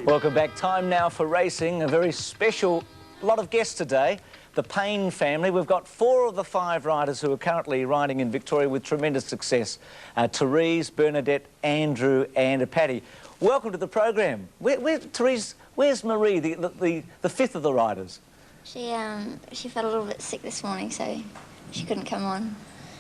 Welcome back. Time now for racing. A very special lot of guests today. The Payne family. We've got 4 of the 5 riders who are currently riding in Victoria with tremendous success. Therese, Bernadette, Andrew and Paddy. Welcome to the program. Therese, where's Marie, the 5th of the riders? She felt a little bit sick this morning, so she couldn't come on.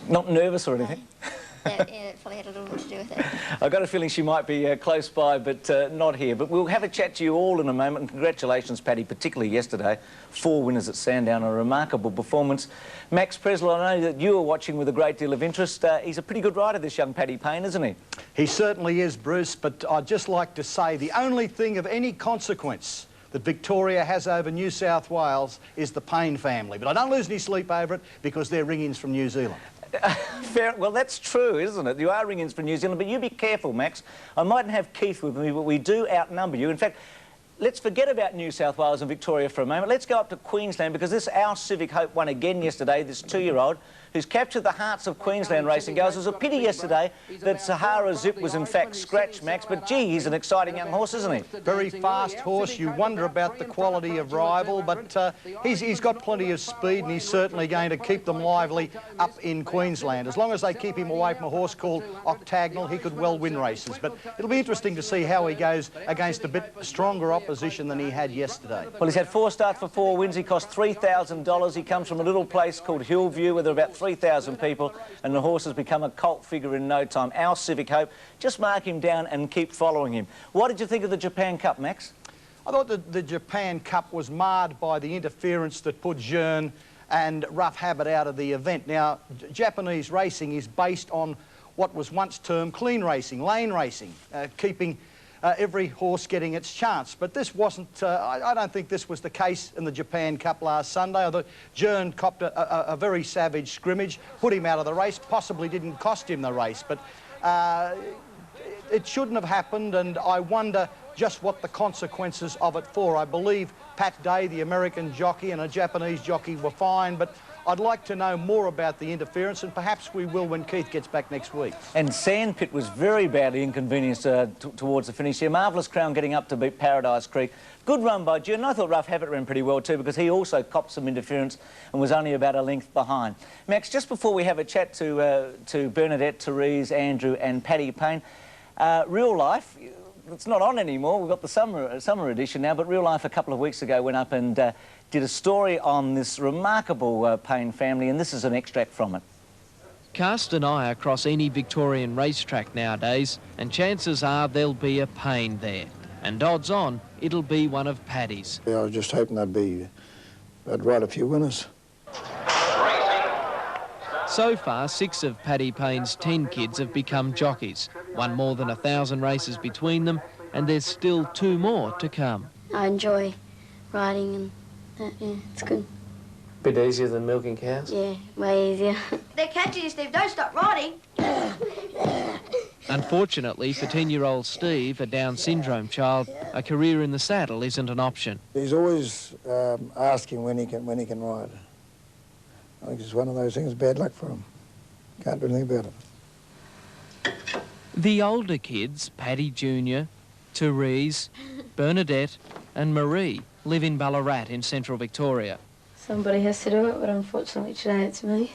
Not nervous or anything? No. Yeah, it probably had a little bit to do with it. I've got a feeling she might be close by, but not here. But we'll have a chat to you all in a moment. And congratulations, Paddy, particularly yesterday. 4 winners at Sandown, a remarkable performance. Max Preslow, I know that you are watching with a great deal of interest. He's a pretty good rider, this young Paddy Payne, isn't he? He certainly is, Bruce, but I'd just like to say the only thing of any consequence that Victoria has over New South Wales is the Payne family. But I don't lose any sleep over it because they're ring-ins from New Zealand. Fair, well, that's true, isn't it? You are ring-ins for New Zealand, but you be careful, Max. I mightn't have Keith with me, but we do outnumber you. In fact, let's forget about New South Wales and Victoria for a moment. Let's go up to Queensland, because this Our Civic Hope won again yesterday, this 2-year-old, who's captured the hearts of Queensland racing goers. It was a pity yesterday that Sahara Zip was in fact scratched, Max, but gee, he's an exciting young horse, isn't he? Very fast horse. You wonder about the quality of rival, but he's got plenty of speed, and he's certainly going to keep them lively up in Queensland. As long as they keep him away from a horse called Octagonal, he could well win races. But it'll be interesting to see how he goes against a bit stronger opposition than he had yesterday. Well, he's had 4 starts for 4 wins. He cost $3,000. He comes from a little place called Hillview, where there are about 3,000 people, and the horse has become a cult figure in no time. Our Civic Hope. Just mark him down and keep following him. What did you think of the Japan Cup, Max? I thought that the Japan Cup was marred by the interference that put Jeune and Rough Habit out of the event. Now, Japanese racing is based on what was once termed clean racing, lane racing, keeping every horse getting its chance. But this wasn't, I don't think this was the case in the Japan Cup last Sunday. I thought Jeune copped a very savage scrimmage, put him out of the race, possibly didn't cost him the race. But it shouldn't have happened, and I wonder just what the consequences of it for. I believe Pat Day, the American jockey, and a Japanese jockey were fine, but I'd like to know more about the interference, and perhaps we will when Keith gets back next week. And Sandpit was very badly inconvenienced towards the finish here. Marvellous Crown getting up to beat Paradise Creek. Good run by Jeune. I thought Rough Habit ran pretty well too, because he also copped some interference and was only about a length behind. Max, just before we have a chat to Bernadette, Therese, Andrew and Paddy Payne, Real Life, it's not on anymore. We've got the summer edition now, but Real Life a couple of weeks ago went up and did a story on this remarkable Payne family, and this is an extract from it. Cast an eye across any Victorian racetrack nowadays, and chances are there'll be a Payne there. And odds on, it'll be one of Paddy's. I was just hoping I'd ride a few winners. So far, 6 of Paddy Payne's 10 kids have become jockeys, won more than 1,000 races between them, and there's still 2 more to come. I enjoy riding, and yeah, it's good. Bit easier than milking cows? Yeah, way easier. They're catching, Steve. Don't stop riding. Unfortunately for 10-year-old Steve, a Down syndrome child, a career in the saddle isn't an option. He's always asking when he can ride. I think it's one of those things, bad luck for him. Can't do anything about it. The older kids, Paddy Jr., Therese, Bernadette and Marie, live in Ballarat in central Victoria. Somebody has to do it, but unfortunately today it's me.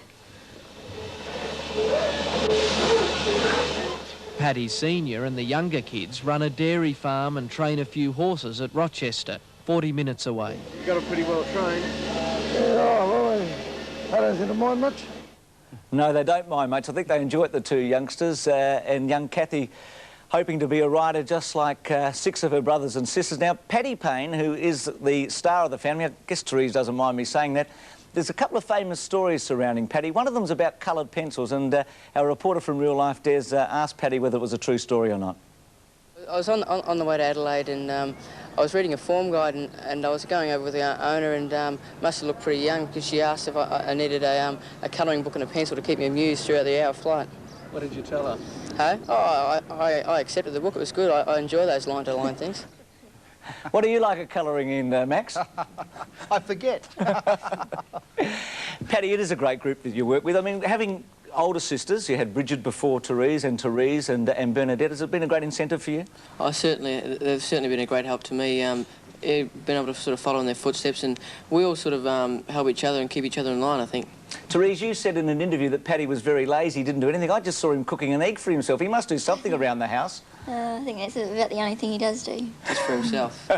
Paddy Sr. and the younger kids run a dairy farm and train a few horses at Rochester, 40 minutes away. You got it pretty well trained. Yeah, well, I don't seem to mind much. No, they don't mind much. I think they enjoy it, the 2 youngsters, and young Kathy hoping to be a rider just like 6 of her brothers and sisters. Now, Paddy Payne, who is the star of the family, I guess Therese doesn't mind me saying that, there's a couple of famous stories surrounding Paddy. One of them's about coloured pencils, and our reporter from Real Life, Des, asked Paddy whether it was a true story or not. I was on the way to Adelaide, and I was reading a form guide, and I was going over with the owner, and must have looked pretty young, because she asked if I needed a colouring book and a pencil to keep me amused throughout the hour flight. What did you tell her? Hey? Oh, I accepted the book. It was good. I enjoy those line-to-line things. What do you like at colouring in, Max? I forget. Paddy, it is a great group that you work with. I mean, having older sisters. You had Bridget before Therese and Bernadette. Has it been a great incentive for you? Oh, certainly. They've certainly been a great help to me. Been able to sort of follow in their footsteps, and we all sort of help each other and keep each other in line, I think. Therese, you said in an interview that Paddy was very lazy, didn't do anything. I just saw him cooking an egg for himself. He must do something around the house. I think that's about the only thing he does do. Just for himself.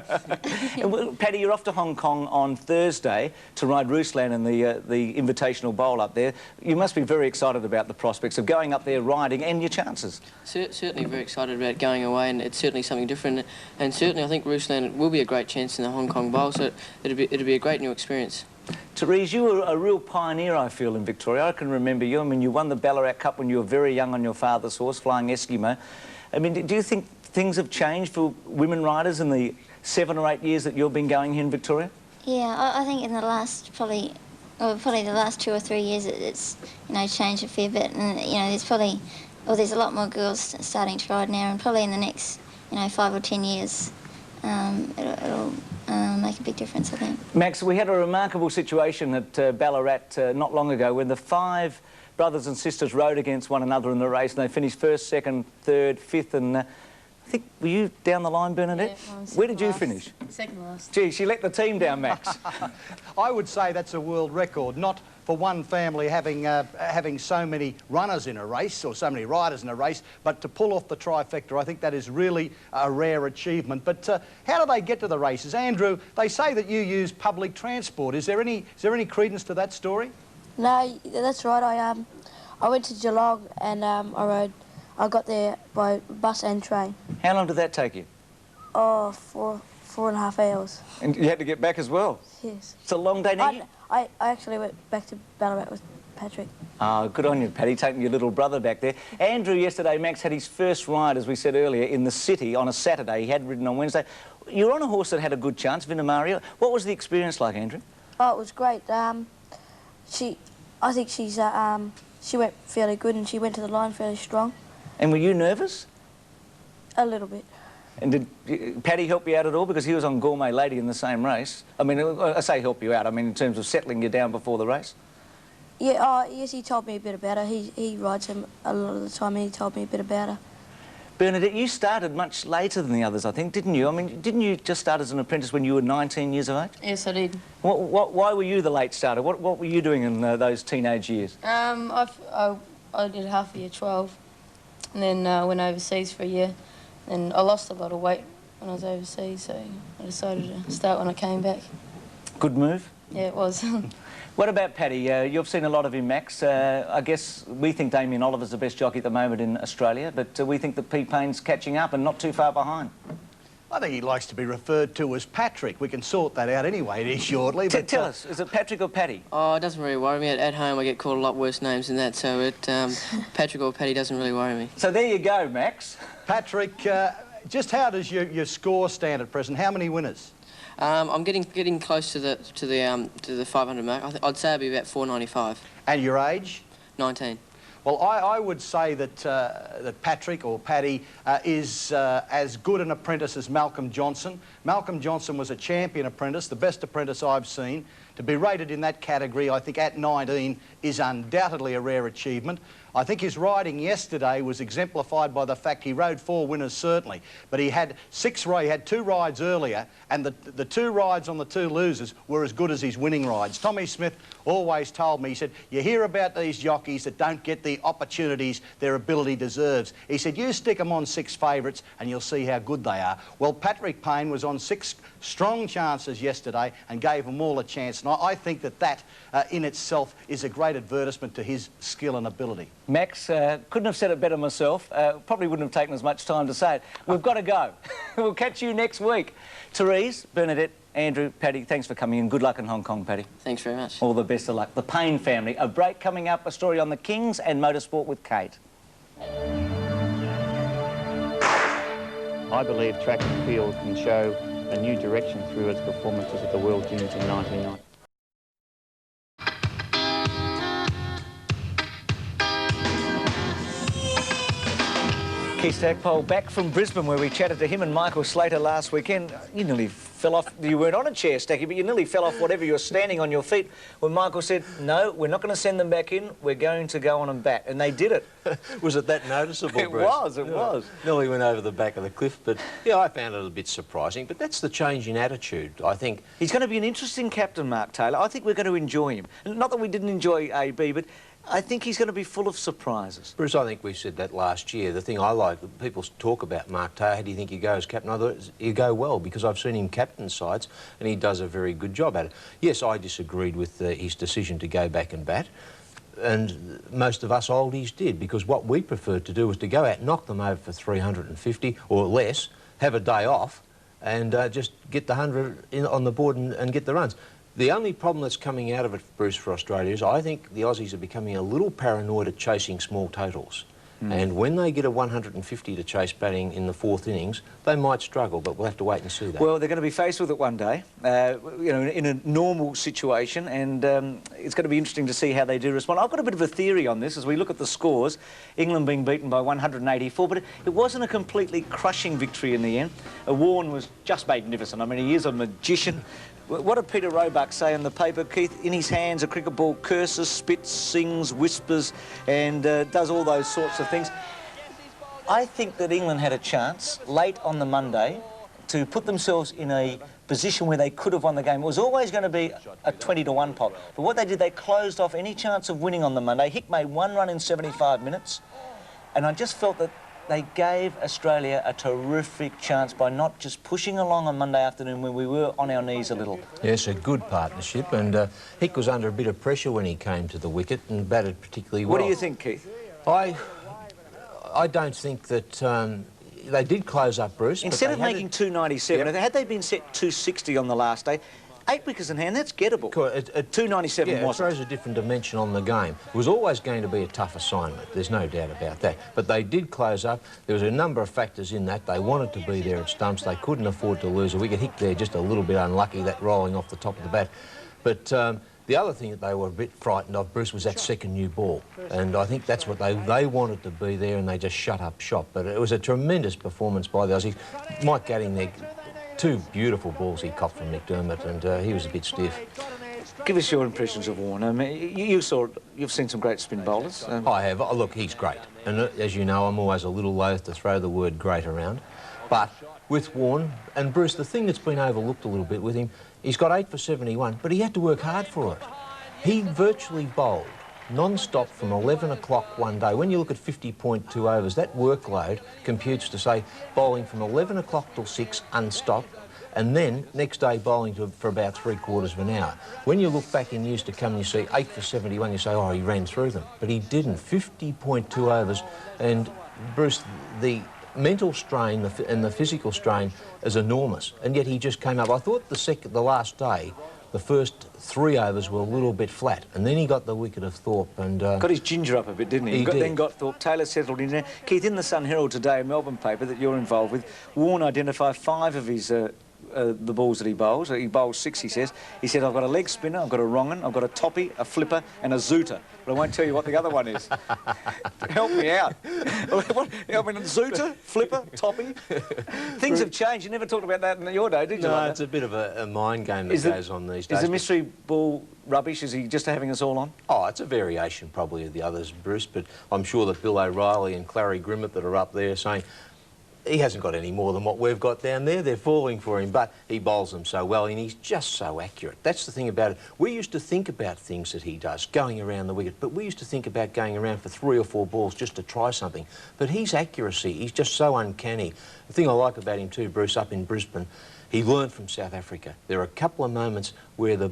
Paddy, you're off to Hong Kong on Thursday to ride Ruslan in the Invitational Bowl up there. You must be very excited about the prospects of going up there riding and your chances. Certainly very excited about going away, and it's certainly something different. And certainly I think Ruslan will be a great chance in the Hong Kong Bowl, so it'll be a great new experience. Therese, you were a real pioneer, I feel, in Victoria. I can remember you. I mean, you won the Ballarat Cup when you were very young on your father's horse, flying Eskimo. I mean, do you think things have changed for women riders in the 7 or 8 years that you've been going here in Victoria? Yeah, I think in the last probably the last 2 or 3 years it's changed a fair bit, and there's a lot more girls starting to ride now, and probably in the next 5 or 10 years it'll make a big difference, I think. Max, we had a remarkable situation at Ballarat not long ago when the 5 brothers and sisters rode against one another in the race, and they finished 1st, 2nd, 3rd, 5th, and I think, were you down the line, Bernadette? Yeah, where did you finish? Second last. Gee, she let the team down, Max. I would say that's a world record, not for one family having so many runners in a race or so many riders in a race, but to pull off the trifecta. I think that is really a rare achievement. But how do they get to the races? Andrew, they say that you use public transport. Is there any credence to that story? No, that's right. I went to Geelong and I got there by bus and train. How long did that take you? Oh, 4.5 hours. And you had to get back as well? Yes. It's a long day now. I actually went back to Ballarat with Patrick. Oh, good on you, Paddy, taking your little brother back there. Andrew, yesterday, Max, had his first ride, as we said earlier, in the city on a Saturday. He had ridden on Wednesday. You're on a horse that had a good chance, Vinamaria. What was the experience like, Andrew? Oh, it was great. I think she went fairly good, and she went to the line fairly strong. And were you nervous? A little bit. And did Paddy help you out at all? Because he was on Gourmet Lady in the same race. I mean, I say help you out, I mean in terms of settling you down before the race. Yeah, yes, he told me a bit about her. He rides him a lot of the time, and he told me a bit about her. Bernadette, you started much later than the others, I think, didn't you? I mean, didn't you just start as an apprentice when you were 19 years of age? Yes, I did. Why were you the late starter? What were you doing in those teenage years? I did half a year 12, and then went overseas for a year. And I lost a lot of weight when I was overseas, so I decided to start when I came back. Good move? Yeah, it was. What about Paddy? You've seen a lot of him, Max. I guess we think Damien Oliver's the best jockey at the moment in Australia, but we think that Payne's catching up and not too far behind. I think he likes to be referred to as Patrick. We can sort that out anyway shortly. But tell us, is it Patrick or Paddy? Oh, it doesn't really worry me. At home I get called a lot worse names than that, so Patrick or Paddy doesn't really worry me. So there you go, Max. Patrick, just how does your score stand at present? How many winners? I'm getting close to the 500 mark. I'd say I'd be about 495. And your age? 19. Well, I would say that that Patrick, or Paddy, is as good an apprentice as Malcolm Johnson. Malcolm Johnson was a champion apprentice, the best apprentice I've seen. To be rated in that category, I think, at 19 is undoubtedly a rare achievement. I think his riding yesterday was exemplified by the fact he rode 4 winners, certainly, but he had 2 rides earlier, and the 2 rides on the 2 losers were as good as his winning rides. Tommy Smith always told me, he said, you hear about these jockeys that don't get the opportunities their ability deserves. He said, you stick them on 6 favourites and you'll see how good they are. Well, Patrick Payne was on 6 strong chances yesterday and gave them all a chance, and I think that in itself is a great advertisement to his skill and ability. Max, couldn't have said it better myself. Probably wouldn't have taken as much time to say it. We've got to go. We'll catch you next week. Therese, Bernadette, Andrew, Paddy, thanks for coming in. Good luck in Hong Kong, Paddy. Thanks very much. All the best of luck. The Payne family. A break coming up, a story on the Kings and motorsport with Kate. I believe track and field can show a new direction through its performances at the World Juniors in 1990. Keith Stackpole back from Brisbane, where we chatted to him and Michael Slater last weekend. You nearly fell off. You weren't on a chair, Stacky, but you nearly fell off whatever you were standing on your feet when Michael said, no, we're not going to send them back in, we're going to go on and bat. And they did it. Was it that noticeable, It Bruce? it was. Nearly went over the back of the cliff, but yeah, I found it a bit surprising. But that's the change in attitude, I think. He's going to be an interesting captain, Mark Taylor. I think we're going to enjoy him. Not that we didn't enjoy AB, but I think he's going to be full of surprises. Bruce, I think we said that last year. The thing I like, people talk about Mark Taylor, how do you think you go as captain? I thought you go well, because I've seen him captain sides and he does a very good job at it. Yes, I disagreed with his decision to go back and bat, and most of us oldies did, because what we preferred to do was to go out, knock them over for 350 or less, have a day off, and just get the 100 on the board and get the runs. The only problem that's coming out of it, Bruce, for Australia is I think the Aussies are becoming a little paranoid at chasing small totals. And when they get a 150 to chase batting in the fourth innings, they might struggle, but we'll have to wait and see that. Well, they're going to be faced with it one day, you know, in a normal situation, and it's going to be interesting to see how they do respond. I've got a bit of a theory on this as we look at the scores. England being beaten by 184, but it wasn't a completely crushing victory in the end. Warne was just magnificent. I mean, he is a magician. What did Peter Roebuck say in the paper, Keith? In his hands, a cricket ball curses, spits, sings, whispers, and does all those sorts of things. I think that England had a chance late on the Monday to put themselves in a position where they could have won the game. It was always going to be a 20-1 pot. But what they did, they closed off any chance of winning on the Monday. Hick made one run in 75 minutes, and I just felt that they gave Australia a terrific chance by not just pushing along on Monday afternoon when we were on our knees a little. Yes, a good partnership, and Hick was under a bit of pressure when he came to the wicket and batted particularly well. What do you think, Keith? I don't think that they did close up, Bruce. Instead of making 297, had they been set 260 on the last day, 8 wickets in hand, that's gettable. 297 yeah, wasn't. It throws a different dimension on the game. It was always going to be a tough assignment, there's no doubt about that. But they did close up. There was a number of factors in that. They wanted to be there at stumps. They couldn't afford to lose a wicket. Hick there just a little bit unlucky, that rolling off the top of the bat. But the other thing that they were a bit frightened of, Bruce, was that second new ball. And I think that's what they wanted to be there, and they just shut up shop. But it was a tremendous performance by the Aussies. Mike Gatting there, 2 beautiful balls he copped from McDermott, and he was a bit stiff. Give us your impressions of Warne. I mean, you've seen some great spin bowlers. I have. Oh, look, he's great. And as you know, I'm always a little loath to throw the word great around. But with Warne, and Bruce, the thing that's been overlooked a little bit with him, he's got 8 for 71, but he had to work hard for it. He virtually bowled non-stop from 11 o'clock one day. When you look at 50.2 overs, that workload computes to, say, bowling from 11 o'clock till 6 unstopped, and then next day bowling for about 3/4 of an hour. When you look back in years to come, you see 8 for 71, you say, oh, he ran through them. But he didn't. 50.2 overs, and Bruce, the mental strain and the physical strain is enormous, and yet he just came up. I thought the last day, the first 3 overs were a little bit flat, and then he got the wicket of Thorpe and... got his ginger up a bit, didn't he? Then got Thorpe. Taylor settled in there. Keith, in the Sun Herald today, a Melbourne paper that you're involved with, Warne identified 5 of his the balls that he bowls. He bowls 6, he says. He said, I've got a leg spinner, I've got a wrong-un, I've got a toppy, a flipper and a zooter. But I won't tell you what the other one is. Help me out. I mean, zooter, flipper, toppy. Things have changed. You never talked about that in your day, did you? No, it's a bit of a mind game that goes on these days. Is the mystery ball rubbish? Is he just having us all on? Oh, it's a variation probably of the others, Bruce, but I'm sure that Bill O'Reilly and Clary Grimmett that are up there saying, he hasn't got any more than what we've got down there. They're falling for him, but he bowls them so well, and he's just so accurate. That's the thing about it. We used to think about things that he does, going around the wicket, but we used to think about going around for 3 or 4 balls just to try something. But his accuracy, he's just so uncanny. The thing I like about him too, Bruce, up in Brisbane, he learned from South Africa. There are a couple of moments where the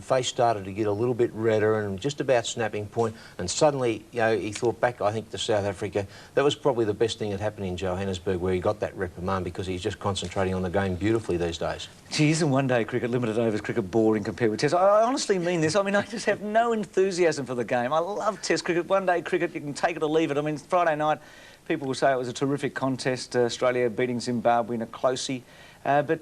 face started to get a little bit redder and just about snapping point, and suddenly, you know, he thought back, I think, to South Africa. That was probably the best thing that happened in Johannesburg, where he got that reprimand, because he's just concentrating on the game beautifully these days. Gee, isn't one-day cricket, limited overs cricket, boring compared with Test? I honestly mean this. I mean, I just have no enthusiasm for the game. I love Test cricket. One-day cricket, you can take it or leave it. I mean, Friday night, people will say it was a terrific contest, Australia beating Zimbabwe in a closey, but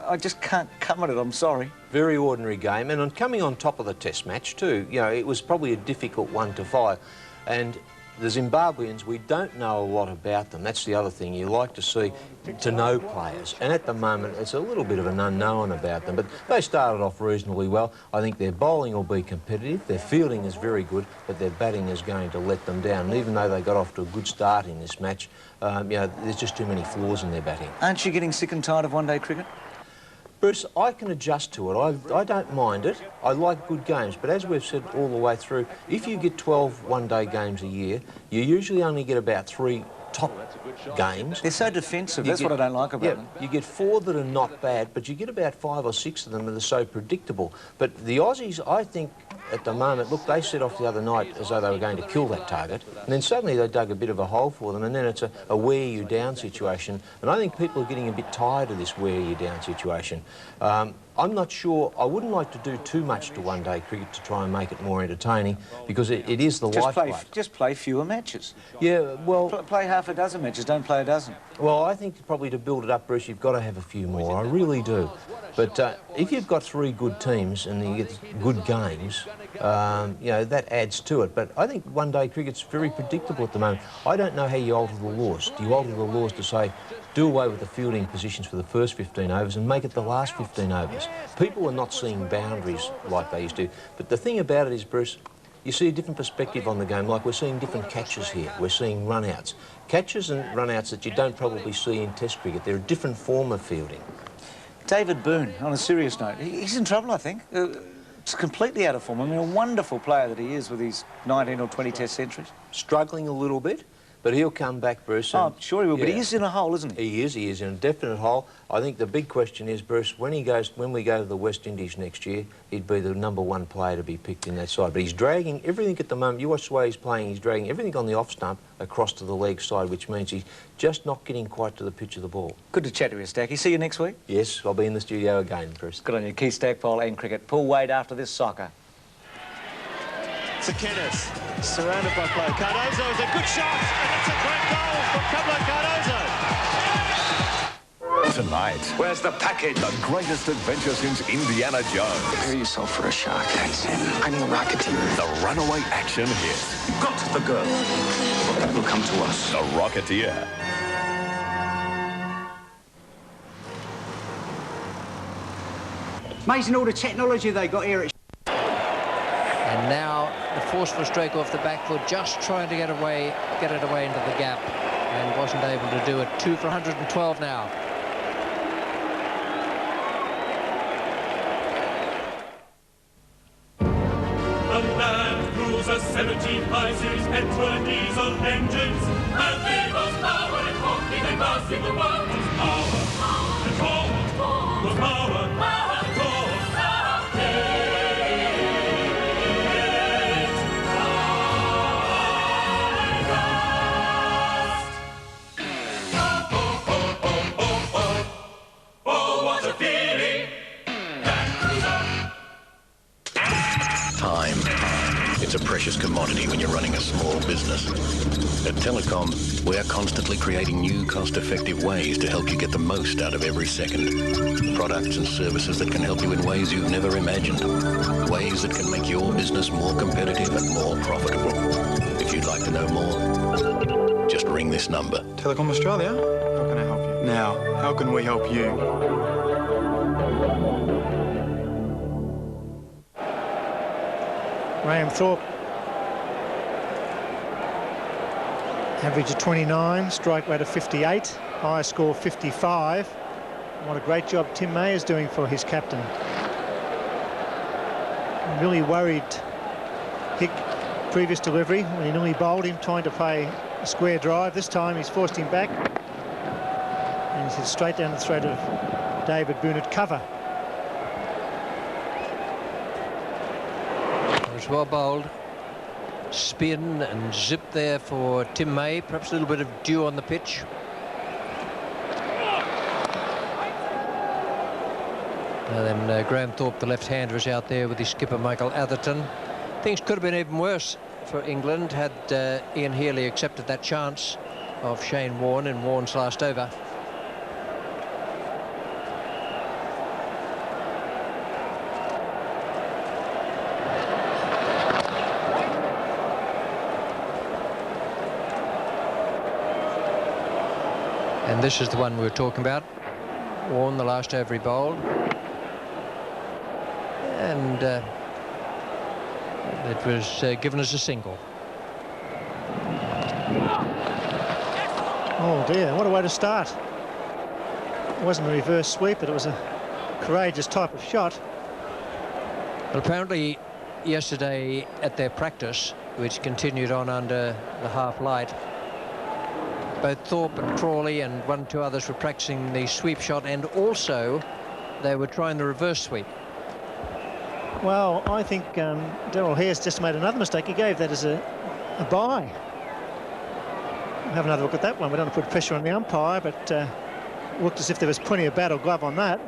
I just can't come at it, I'm sorry. Very ordinary game, and coming on top of the Test match too, you know, it was probably a difficult one to follow. And the Zimbabweans, we don't know a lot about them. That's the other thing. You like to know players. And at the moment, it's a little bit of an unknown about them. But they started off reasonably well. I think their bowling will be competitive. Their fielding is very good, but their batting is going to let them down. And even though they got off to a good start in this match, you know, there's just too many flaws in their batting. Aren't you getting sick and tired of one-day cricket? Bruce, I can adjust to it. I don't mind it. I like good games, but as we've said all the way through, if you get 12 one-day games a year, you usually only get about 3 top games. They're so defensive. That's what I don't like about them. You get 4 that are not bad, but you get about 5 or 6 of them that are so predictable. But the Aussies, I think, at the moment, look, they set off the other night as though they were going to kill that target, and then suddenly they dug a bit of a hole for them, and then it's a wear-you-down situation. And I think people are getting a bit tired of this wear-you-down situation. I'm not sure, I wouldn't like to do too much to one-day cricket to try and make it more entertaining, because it is the lifeblood. Just play fewer matches. Yeah, well... Play half a dozen matches, don't play a dozen. Well, I think probably to build it up, Bruce, you've got to have a few more. I really do. But if you've got 3 good teams and you get good games, you know, that adds to it. But I think one-day cricket's very predictable at the moment. I don't know how you alter the laws. Do you alter the laws to say, do away with the fielding positions for the first 15 overs and make it the last 15 overs? People are not seeing boundaries like they used to. But the thing about it is, Bruce, you see a different perspective on the game. Like we're seeing different catches here. We're seeing run-outs. Catches and run-outs that you don't probably see in Test cricket. They're a different form of fielding. David Boone, on a serious note, he's in trouble, I think. It's completely out of form. I mean, a wonderful player that he is with his 19 or 20 Test centuries. Struggling a little bit, but he'll come back, Bruce. Oh, sure he will, but he is in a hole, isn't he? He is in a definite hole. I think the big question is, Bruce, when we go to the West Indies next year, he'd be the #1 player to be picked in that side. But he's dragging everything at the moment. You watch the way he's playing, he's dragging everything on the off stump across to the leg side, which means he's just not getting quite to the pitch of the ball. Good to chat to you, Stacky. See you next week? Yes, I'll be in the studio again, Bruce. Good on you. Keith Stackpole and cricket. Pull Wade after this soccer. To Kenneth, surrounded by Pablo Cardozo, is a good shot, and it's a great goal from Pablo Cardozo. Tonight, where's the package? The greatest adventure since Indiana Jones. Prepare yourself for a shark. That's him. I'm a Rocketeer. The runaway action hit. Got the girl. That will come to us. The Rocketeer. Amazing all the technology they got here at... And now the forceful stroke off the back foot, just trying to get it away into the gap, and wasn't able to do it. 2 for 112 now. The Land Cruiser 17 series petrol and diesel engines have gave us power and honking and bouncing the world. Power and forward, with power and forward. It's a precious commodity when you're running a small business. At Telecom, we're constantly creating new cost-effective ways to help you get the most out of every second. Products and services that can help you in ways you've never imagined. Ways that can make your business more competitive and more profitable. If you'd like to know more, just ring this number. Telecom Australia? How can I help you? Now, how can we help you? Graham Thorpe, average of 29, strike rate of 58, high score 55. What a great job Tim May is doing for his captain. Really worried Hick previous delivery when he nearly bowled him trying to play a square drive. This time he's forced him back and he's hit straight down the throat of David Boone at cover. Well bowled. Spin and zip there for Tim May. Perhaps a little bit of dew on the pitch. And then Graham Thorpe, the left-hander, is out there with his skipper Michael Atherton. Things could have been even worse for England had Ian Healy accepted that chance of Shane Warne in Warne's last over. And this is the one we were talking about. Warne, the last over he bowled. And it was given as a single. Oh dear, what a way to start. It wasn't a reverse sweep, but it was a courageous type of shot. Well, apparently yesterday at their practice, which continued on under the half light, both Thorpe and Crawley and 1 or 2 others were practicing the sweep shot, and also they were trying the reverse sweep. Well, I think Daryl Hare's just made another mistake. He gave that as a bye. We'll have another look at that one. We don't want to put pressure on the umpire, but looked as if there was plenty of battle glove on that.